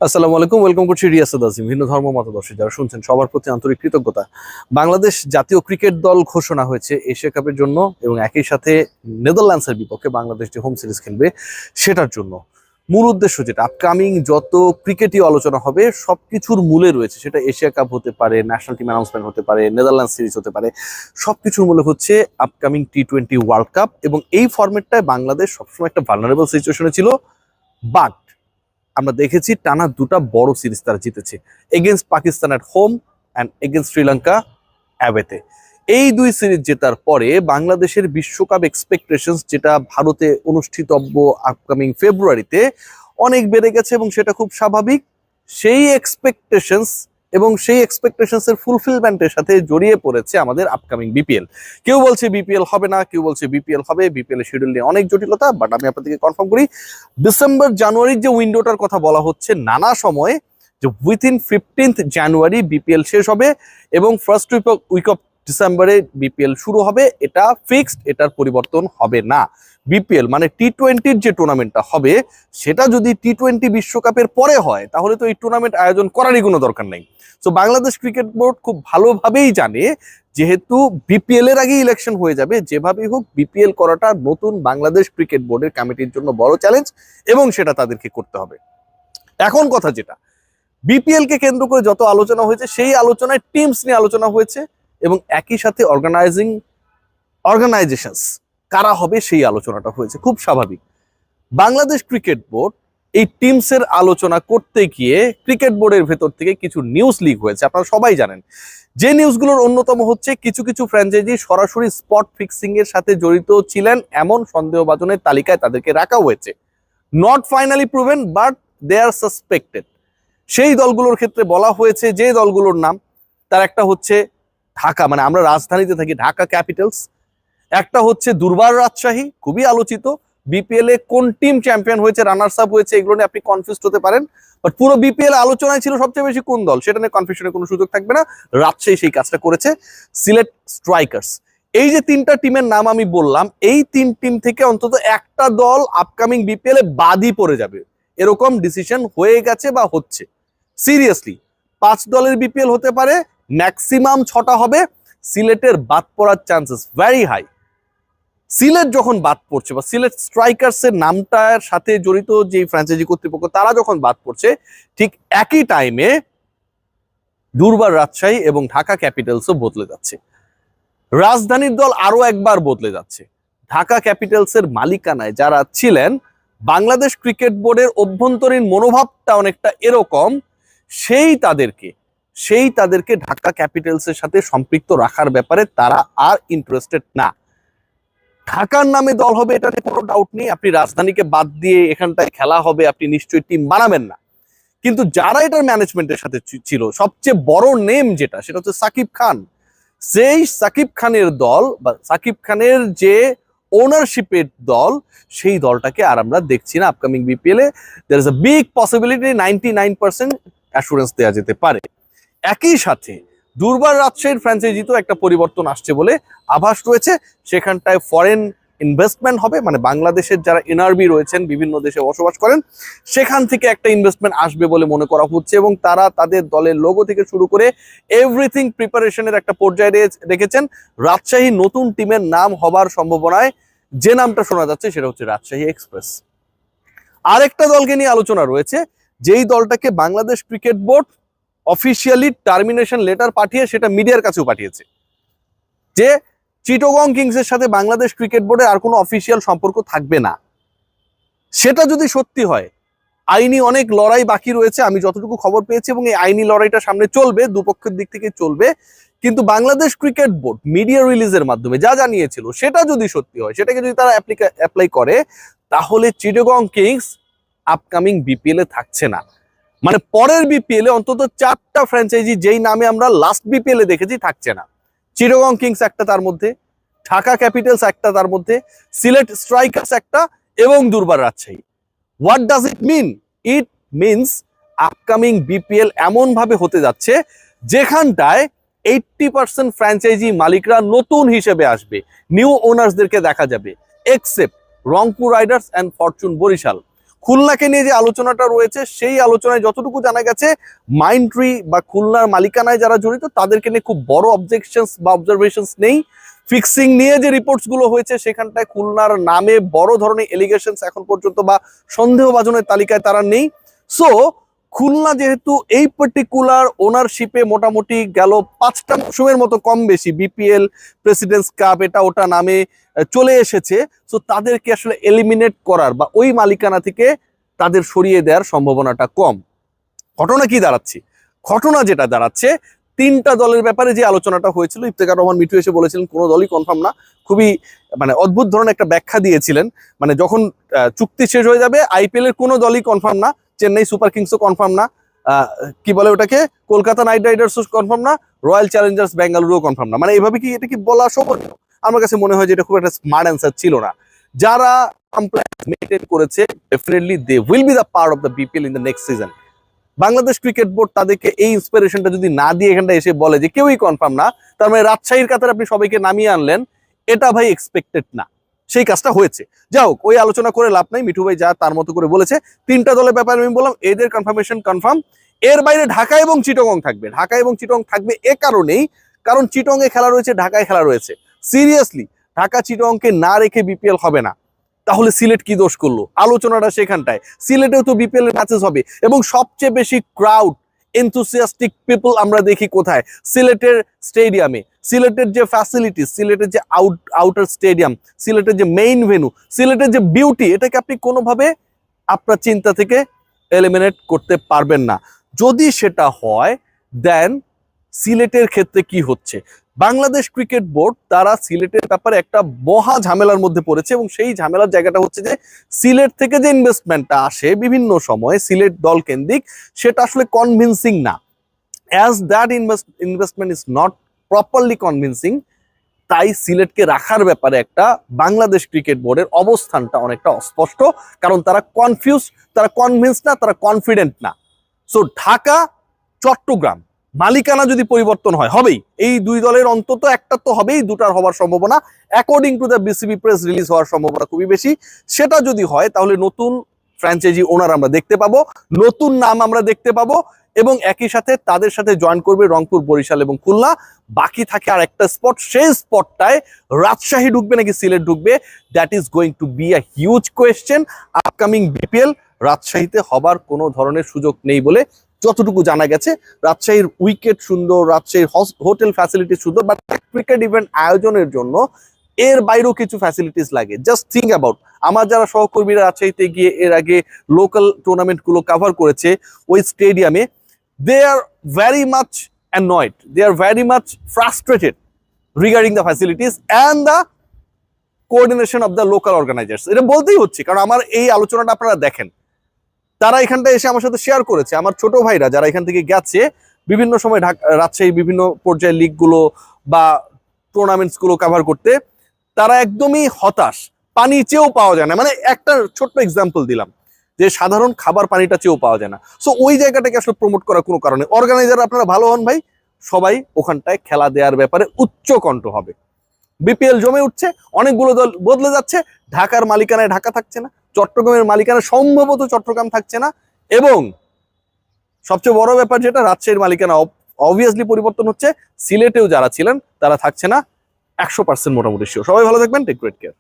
আসসালামু আলাইকুম, ওয়েলকাম করছি রিয়াসাদ আজিম। ভিন্ন ধর্ম মতাদর্শী যারা শুনছেন সবার প্রতি আন্তরিক কৃতজ্ঞতা। বাংলাদেশ জাতীয় ক্রিকেট দল ঘোষণা হয়েছে এশিয়া কাপের জন্য এবং একই সাথে নেদারল্যান্ডসের বিপক্ষে বাংলাদেশ যে হোম সিরিজ খেলবে সেটার জন্য। মূল উদ্দেশ্য যেটা, আপকামিং যত ক্রিকেটই আলোচনা হবে সবকিছুর মূলে রয়েছে, সেটা এশিয়া কাপ হতে পারে, ন্যাশনাল টিম অ্যানাউন্সমেন্ট হতে পারে, নেদারল্যান্ড সিরিজ হতে পারে, সবকিছুর মূলে হচ্ছে আপকামিং টি-20 ওয়ার্ল্ড কাপ। এবং এই ফরম্যাটটায় বাংলাদেশ সবসময় একটা ভালনারেবল সিচুয়েশনে ছিল, বাট আমরা দেখেছি টানা দুটা বড় সিরিজ তারা জিতেছে, against Pakistan at home and against Sri Lanka অ্যাওয়েতে। এই দুই সিরিজ জেতার পরে বাংলাদেশের বিশ্বকাপ এক্সপেকটেশনস, যেটা ভারতে অনুষ্ঠিতব্য আপকামিং ফেব্রুয়ারিতে, অনেক বেড়ে গেছে এবং সেটা খুব স্বাভাবিক। সেই এক্সপেকটেশনস এবং সেই এক্সপেকটেশনস এর ফুলফিলমেন্টের সাথে জড়িয়ে পড়েছে আমাদের আপকামিং বিপিএল। কেউ বলছে বিপিএল হবে না, কেউ বলছে বিপিএল হবে। বিপিএল এর শিডিউল নিয়ে অনেক জটিলতা, বাট আমি আপনাদেরকে কনফার্ম করি, ডিসেম্বর জানুয়ারির যে উইন্ডোটার কথা বলা হচ্ছে নানা সময়ে, যে উইথিন 15th জানুয়ারি বিপিএল শেষ হবে এবং ফার্স্ট উইক অফ ডিসেম্বরে বিপিএল শুরু হবে, এটা ফিক্সড, এটার পরিবর্তন হবে না। বিপিএল মানে টি-20-র যে টুর্নামেন্টটা হবে সেটা যদি টি-20 বিশ্বকাপের পরে হয় তাহলে তো এই টুর্নামেন্ট আয়োজন করারই কোনো দরকার নেই। তো বাংলাদেশ ক্রিকেট বোর্ড খুব ভালোভাবেই জানে, যেহেতু বিপিএল এর আগে ইলেকশন হয়ে যাবে, যেভাবেই হোক বিপিএল করাটা নতুন বাংলাদেশ ক্রিকেট বোর্ডের কমিটির জন্য বড় চ্যালেঞ্জ এবং সেটা তাদেরকে করতে হবে। এখন কথা যেটা, বিপিএল কে কেন্দ্র করে যত আলোচনা হয়েছে সেই আলোচনায় টিমস নিয়ে আলোচনা হয়েছে এবং একই সাথে অর্গানাইজেশনস কারা হবে সেই আলোচনাটা হয়েছে, খুব স্বাভাবিক। বাংলাদেশ ক্রিকেট বোর্ড এই টিমসের আলোচনা করতে গিয়ে ক্রিকেট বোর্ডের ভেতর থেকে কিছু নিউজ লিক হয়েছে, আপনারা সবাই জানেন। যে নিউজগুলোর অন্যতম হচ্ছে কিছু কিছু ফ্র্যাঞ্চাইজি সরাসরি স্পট ফিক্সিং এর সাথে জড়িত ছিলেন এমন সন্দেহভাজনের তালিকায় তাদেরকে রাখা হয়েছে। Not finally proven, but they are suspected. সেই দলগুলোর ক্ষেত্রে বলা হয়েছে, যে দলগুলোর নাম, তার একটা হচ্ছে ঢাকা, মানে আমরা রাজধানীতে থাকি, ঢাকা ক্যাপিটালস। একটা হচ্ছে দুর্বার রাজশাহী, খুবই আলোচিত। বিপিএল এ কোন টিম চ্যাম্পিয়ন হয়েছে, রানার্স আপ হয়েছে, এগুলো নিয়ে আপনি কনফিউজড হতে পারেন, বাট পুরো বিপিএল আলোচনায় ছিল সবচেয়ে বেশি কোন দল, সেটা নিয়ে কনফিউশনের কোনো সুযোগ থাকবে না। রাজশাহী সেই কাজটা করেছে। সিলেট স্ট্রাইকার্স। এই যে তিনটা টিমের নাম আমি বললাম, এই তিন টিম থেকে অন্তত একটা দল আপকামিং বিপিএল এ বাদই পড়ে যাবে, এরকম ডিসিশন হয়ে গেছে বা হচ্ছে। সিরিয়াসলি 5 দলের বিপিএল হতে পারে, ম্যাক্সিমাম 6টা হবে। সিলেটের বাদ পড়ার চান্সেস ভেরি হাই। সিলেট যখন বাদ পড়ছে, বা সিলেট স্ট্রাইকার্স এর নামটার সাথে জড়িত যে ফ্র্যাঞ্চাইজি কর্তৃপক্ষ তারা যখন বাদ পড়ছে, ঠিক একই টাইমে দুর্বার রাজশাহী এবং ঢাকা ক্যাপিটালসও বদলে যাচ্ছে। রাজধানীর দল আরো একবার বদলে যাচ্ছে। ঢাকা ক্যাপিটালস এর মালিকানায় যারা ছিলেন, বাংলাদেশ ক্রিকেট বোর্ডের অভ্যন্তরীণ মনোভাবটা অনেকটা এরকম, সেই তাদেরকে ঢাকা ক্যাপিটালস এর সাথে সম্পৃক্ত রাখার ব্যাপারে তারা আর ইন্টারেস্টেড না। ঢাকার নামে দল হবে, এটাতে কোনো ডাউট নেই। আপনি রাজধানীকে বাদ দিয়ে এখানটায় খেলা হবে, আপনি নিশ্চয়ই টিম বানাবেন না। কিন্তু যারা এটার ম্যানেজমেন্টের সাথে ছিল, সবচেয়ে বড় নেম যেটা, সেটা হচ্ছে সাকিব খান। সেই সাকিব খানের দল বা সাকিব খানের যে ওনারশিপের দল, সেই দলটাকে আর আমরা দেখছি না আপকামিং বিপিএল এ। There is a big possibility, 99% assurance দেওয়া যেতে পারে। একই সাথে দুর্বার রাজশাহীর ফ্র্যাঞ্চাইজিতেও একটা পরিবর্তন আসছে বলে আভাস রয়েছে। সেখানটায় ফরেন ইনভেস্টমেন্ট হবে, মানে বাংলাদেশের যারা এনআরবি রয়েছেন, বিভিন্ন দেশে বসবাস করেন, সেখান থেকে একটা ইনভেস্টমেন্ট আসবে বলে মনে করা হচ্ছে এবং তারা তাদের দলের লোগো থেকে শুরু করে এভরিথিং প্রিপারেশনের একটা পর্যায়ে রেখেছেন। রাজশাহী নতুন টিমের নাম হবার সম্ভাবনায় যে নামটা শোনা যাচ্ছে সেটা হচ্ছে রাজশাহী এক্সপ্রেস। আরেকটা দলকে নিয়ে আলোচনা রয়েছে, যেই দলটাকে Bangladesh cricket board officially termination letter পাঠিয়ে সেটা মিডিয়ার কাছেও পাঠিয়েছে, যে চিটাগং কিংসের সাথে বাংলাদেশ ক্রিকেট বোর্ডের আর কোনো অফিসিয়াল সম্পর্ক থাকবে না। সেটা যদি সত্যি হয়, আইনি অনেক লড়াই বাকি রয়েছে আমি যতটুকু খবর পেয়েছি, এবং এই আইনি লড়াইটা সামনে চলবে, দুপক্ষের দিক থেকে চলবে। কিন্তু বাংলাদেশ ক্রিকেট বোর্ড মিডিয়া রিলিজের মাধ্যমে যা জানিয়েছিল, সেটা যদি সত্যি হয়, সেটাকে যদি তারা অ্যাপ্লাই করে, তাহলে চিটাগং কিংস আপকামিং বিপিএল এ থাকছে না। মানে পরের বিপিএল এ অন্তত 4টা ফ্র্যাঞ্চাইজি যেই নামে আমরা লাস্ট বিপিএল এ দেখেছি থাকছে না। চিটাগং কিংস একটা তার মধ্যে, ঢাকা ক্যাপিটালস একটা তার মধ্যে, সিলেট স্ট্রাইকার্স একটা, এবং Durbar Rajshahi. What does it mean? It means upcoming BPL এমন ভাবে হতে যাচ্ছে যেখানটায় 80% ফ্র্যাঞ্চাইজি মালিকরা নতুন হিসেবে আসবে, নিউ ওনার্সদেরকে দেখা যাবে, except Rangpur Riders and Fortune Barishal. খুলনাকে নিয়ে যে আলোচনাটা রয়েছে সেই আলোচনায় যতটুকু জানা গেছে মাইন্ডট্রি বা খুলনার মালিকানায় যারা জড়িত তাদেরকে নিয়ে খুব বড় অবজেকশনস বা অবজারভেশনস নেই। ফিক্সিং নিয়ে যে রিপোর্টস গুলো হয়েছে সেখানটায় খুলনার নামে বড় ধরনের এলিগেশনস এখন পর্যন্ত বা সন্দেহভাজনের তালিকায় তারা নেই। সো খুলনা যেহেতু এই পার্টিকুলার ওনারশিপে মোটামুটি গেল 5টা মৌসুমের মতো কম বেশি বিপিএল, প্রেসিডেন্টস কাপ, এটা ওটা নামে চলে এসেছে, সো তাদেরকে আসলে এলিমিনেট করার বা ওই মালিকানা থেকে তাদের সরিয়ে দেওয়ার সম্ভাবনাটা কম। ঘটনা কি দাঁড়াচ্ছে? ঘটনা যেটা দাঁড়াচ্ছে, 3টা দলের ব্যাপারে যে আলোচনাটা হয়েছিল, ইফতেখার রহমান মিঠু এসে বলেছিলেন কোনো দলই কনফার্ম না। খুবই মানে অদ্ভুত ধরনের একটা ব্যাখ্যা দিয়েছিলেন, মানে যখন চুক্তি শেষ হয়ে যাবে আইপিএল এর কোনো দলই কনফার্ম না, চেন্নাই সুপার কিংসও কনফার্ম না, কি বলে ওটাকে, কলকাতা নাইট রাইডার্সও কনফার্ম না, রয়্যাল চ্যালেঞ্জার্স বেঙ্গালুরুও কনফার্ম না। মানে এইভাবে কি এটা কি বলা সম্ভব? আমার কাছে মনে হয় যে এটা খুব একটা স্মার্ট অ্যান্সার ছিল না। যারা কমপ্লেক্স মেইনটেইন করেছে definitely they will be the part of the BPL in the next season. Bangladesh cricket board তাদেরকে এই ইন্সপিরেশনটা যদি না দিয়ে এখানটা এসে বলে যে কেউই কনফার্ম না, তার মানে রাজশাহীর কাতারে আপনি সবাইকে নামিয়ে আনলেন, এটা ভাই এক্সপেক্টেড না। সেই কাজটা হয়েছে। যা হোক, ওই আলোচনা করে লাভ নাই, মিঠু ভাই যা তার মতো করে বলেছে। 3টা দলের ব্যাপারে আমি বললাম এদের কনফার্মেশন কনফার্ম। এর বাইরে ঢাকা এবং চিটাগং থাকবে। ঢাকা এবং চিটাগং থাকবে এ কারণেই, কারণ চিটাগং এ খেলা রয়েছে, ঢাকায় খেলা রয়েছে। সিরিয়াসলি ঢাকা চিটাগংকে না রেখে বিপিএল হবে না। তাহলে সিলেট কি দোষ করলো? আলোচনাটা সেখানটায়। সিলেটেও তো বিপিএল এর ম্যাচেস হবে এবং সবচেয়ে বেশি ক্রাউড এনথুসিয়াস্টিক পিপল আমরা দেখি কোথায়? সিলেটের স্টেডিয়ামে। সিলেটের যে ফ্যাসিলিটিস, সিলেটের যে আউটার স্টেডিয়াম, সিলেটের যে মেইন ভেন্যু, সিলেটের যে বিউটি, এটাকে আপনি কোনোভাবে আপনার চিন্তা থেকে এলিমিনেট করতে পারবেন না। যদি সেটা হয় দেন সিলেটের ক্ষেত্রে কি হচ্ছে? বাংলাদেশ ক্রিকেট বোর্ড তারা সিলেটের ব্যাপারে একটা মহা ঝামেলার মধ্যে পড়েছে এবং সেই ঝামেলার জায়গাটা হচ্ছে যে সিলেট থেকে যে ইনভেস্টমেন্টটা আসে বিভিন্ন সময় সিলেট দল কেন্দ্রিক, সেটা আসলে কনভিন্সিং না। As that investment is not properly convincing, তাই সিলেটকে রাখার ব্যাপারে একটা বাংলাদেশ ক্রিকেট বোর্ডের অবস্থানটা অনেকটা অস্পষ্ট, কারণ তারা কনফিউজ, তারা কনভিন্স না, তারা কনফিডেন্ট না। সো ঢাকা, চট্টগ্রাম মালিকানা যদি পরিবর্তন হয়, হবেই, এই 2 দলের অন্তত একটা তো হবেই, 2টার হওয়ার সম্ভাবনা according to the BCB press release হওয়ার সম্ভাবনা খুবই বেশি। সেটা যদি হয় তাহলে নতুন ফ্র্যাঞ্চাইজি ওনার আমরা দেখতে পাবো, নতুন নাম আমরা দেখতে পাবো এবং একই সাথে তাদের সাথে জয়েন করবে রংপুর, বরিশাল এবং খুলনা। বাকি থাকে আর একটা স্পট, সেই স্পটটায় রাজশাহী ঢুকবে নাকি সিলেট ঢুকবে, that is going to be a huge question. Upcoming BPL রাজশাহীতে হবার কোনো ধরনের সুযোগ নেই বলে যতটুকু জানা গেছে। রাজশাহীর উইকেট সুন্দর, রাজশাহীর হোটেল ফ্যাসিলিটি সুন্দর, বাট ক্রিকেট ইভেন্ট আয়োজনের জন্য এর বাইরেও কিছু ফ্যাসিলিটিস লাগে। জাস্ট থিঙ্ক অ্যাবাউট, আমার যারা সহকর্মীরা রাজশাহীতে গিয়ে এর আগে লোকাল টুর্নামেন্টগুলো কভার করেছে ওই স্টেডিয়ামে, they are very much annoyed, they are very much frustrated regarding the facilities and the coordination of the local organisers. এটা বলতেই হচ্ছে, কারণ আমার এই আলোচনাটা আপনারা দেখেন, তারা এখানটা এসে আমার সাথে শেয়ার করেছে, আমার ছোট ভাইরা যারা এখান থেকে গেছে বিভিন্ন সময় রাজশাহী বিভিন্ন পর্যায়ের লিগগুলো বা টুর্নামেন্টস গুলো কভার করতে, তারা একদমই হতাশ। পানি চেয়েও পাওয়া যায় না, মানে একটা ছোট্ট এক্সাম্পল দিলাম যে সাধারণ খাবার পানিটা চেয়েও পাওয়া যায় না। সো ওই জায়গাটাকে আসলে প্রমোট করার কোনো কারণে, অর্গানাইজার আপনারা ভালো হন ভাই, সবাই ওখানটায় খেলা দেওয়ার ব্যাপারে উচ্চ কণ্ঠ হবে। বিপিএল জমে উঠছে, অনেকগুলো দল বদলে যাচ্ছে, ঢাকার মালিকানায় ঢাকা থাকছে না, চট্টগ্রামের মালিকানা সম্ভবত চট্টগ্রাম থাকছে না, এবং সবচেয়ে বড় ব্যাপার যেটা, রাজশাহীর মালিকানা অবভিয়াসলি পরিবর্তন হচ্ছে, সিলেটেও যারা ছিলেন তারা থাকছে না 100% মোটামুটি শিওর। সবাই ভালো থাকবেন, টেক গ্রেট কেয়ার।